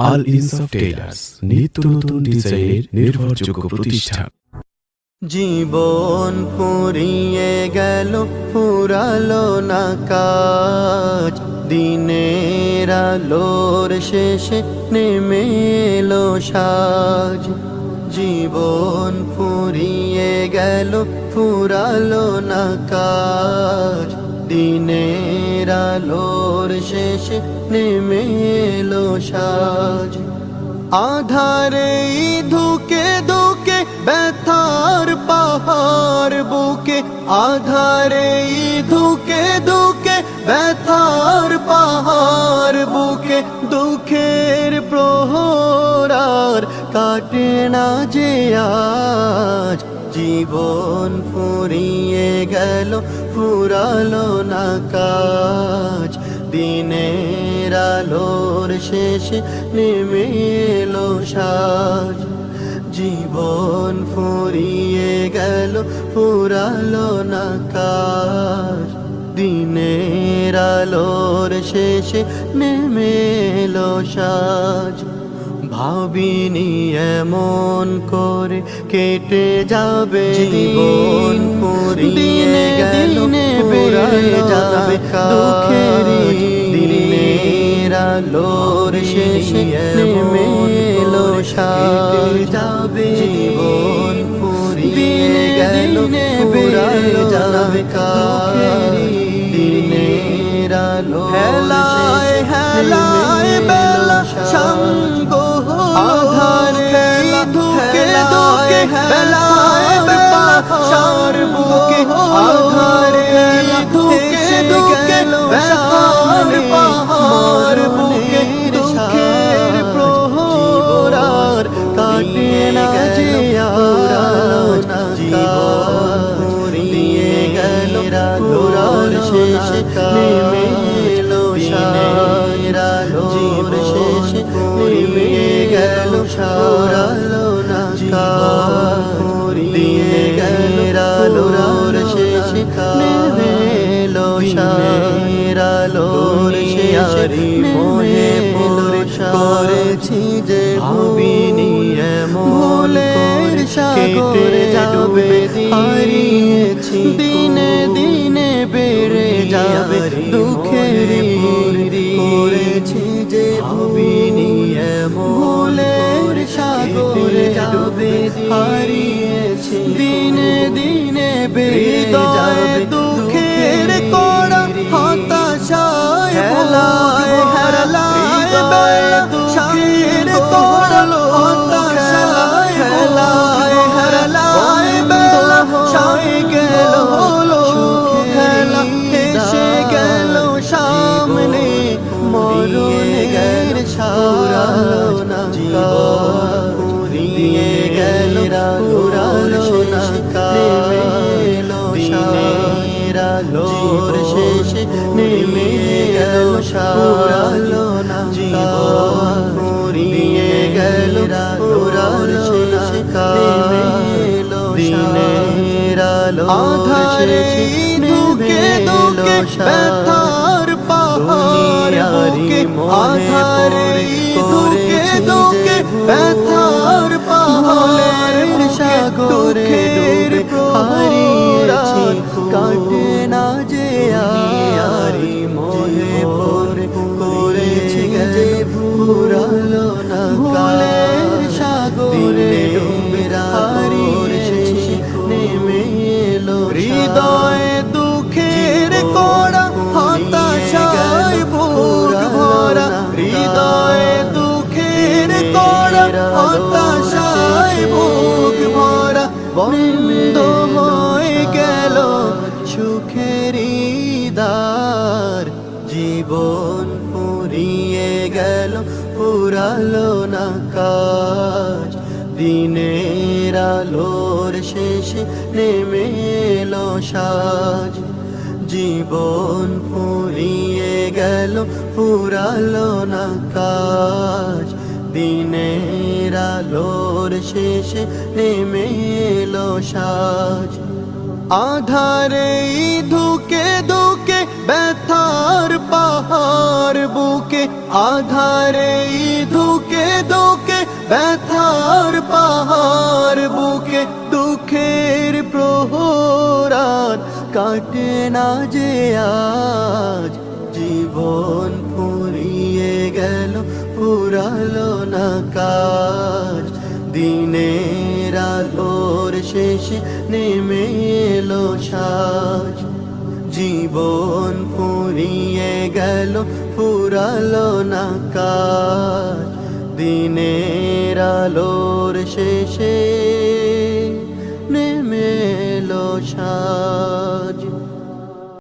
আল ইনসাফ টেইলার্স, নিত্য নতুন ডিজাইনের নির্ভরযোগ্য প্রতিষ্ঠান। জীবন ফুরিয়ে গেল, ফুরালো না কাজ, দিনের আলোর শেষে নেমে এলো সাজ। জীবন ফুরিয়ে গেল, ফুরালো না কাজ, দিনের আলোর শেষে নেমে এলো সাজ। আধারে ধুকে ধুকে ব্যথার পাহাড় বুকে, আধারে ধুকে ধুকে ব্যথার পাহাড় বুকে, দুঃখের প্রহর আর কাটে না যে আজ। জীবন ফুরিয়ে গেল, ফুরালো না কাজ, দিনের আলোর শেষে নেমে এলো সাজ। জীবন ফুরিয়ে গেল, ফুরালো না কাজ, দিনের আলোর শেষে নেমে এলো সাজ। ভাবিনি এমন করে কেটে যাবে জীবন, ফুরিয়ে গেল, ফুরালো যাবে দুঃখের দিনের আলোর শেষে নেমে এলো সাজ। যাবে জীবন, ফুরিয়ে গেল, ফুরালো যাবে দুঃখের দিনের আলোর হেলায় হেলায় বেলা সঙ্গ আধারে ধুকে ধুকে বেলায় পাহাড় বুকে, আধারে ধুকে ধুকে বেলায় পাহাড় বুকে, দুঃখের প্রহর আর কাটে না যে আজ। জীবন ফুরিয়ে গেল, ফুরার শেষে নেমে এলো সাজ। আলোর শেষে নেমে গেল, ফুরালো না কাজ, ফুরিয়ে গেল, আলোর শেষে নেমে এলো সাজ। আলোর শেষে নেমে এলো করেছি যে ভাবিনি এমন করে কেটে যাবে, হারিয়েছি দিনে দিনে বেড়ে যাবে দুঃখের করেছি যে ভাবিনি এমন ভুলের সাগরে যাবে, হারিয়েছি দিনে দিনে বেড়ে যাবে দুঃখের কড়া হতাশায় হেলায় হেলায় বেলা, দুঃখের কড়া হতাশায় হেলায় হেলায় বেলা, সাই গেল খেলা এসে গেল সামনে, মরণের সারালো না কাজ, ফুরিয়ে গেল, ফুরালো না কাজ, দিনের আলোর শেষে নেমে গেল, ফুরালো না জীবন, ফুরিয়ে গেল, ফুরালো শেষে কাজ, দিনের আলোর শেষে ধুকে ধুকে ব্যথার পাহাড় বুকে, আধারে ধুকে ধুকে ব্যথার পাহাড় সাগরে হারিয়েছি কাটে না যে আরি মোহে পরে করেছি যে ফুরালো না কালের সাগরে হারিয়েছি নেমে এলো হৃদয়ে দুঃখের কড়া হতাশায় বুক ভরা, হৃদয়ে দুঃখের কড়া হতাশায় বুক ভরা, বন্ধ হয়ে গেল সুখের দ্বার। জীবন ফুরিয়ে গেল, ফুরালো না কাজ, দিনের আলোর শেষে নেমে এলো সাজ। জীবন ফুরিয়ে গেল, ফুরালো না কাজ, দিনের আলোর শেষে নেমে এলো সাজ। আধারে ধুকে ধুকে ব্যথার পাহাড় বুকে, আধারে ধুকে ব্যথার পাহাড় বুকে দুঃখের প্রহরাত কাটে না যে আজ জীবন ফুরিয়ে গেল ফুরালো না কাজ দিনের আলোর শেষে নেমে এলো সাজ জীবন ফুরিয়ে গেল ফুরালো না কাজ দিনের আলোর শেষে নেমে এলো সাজ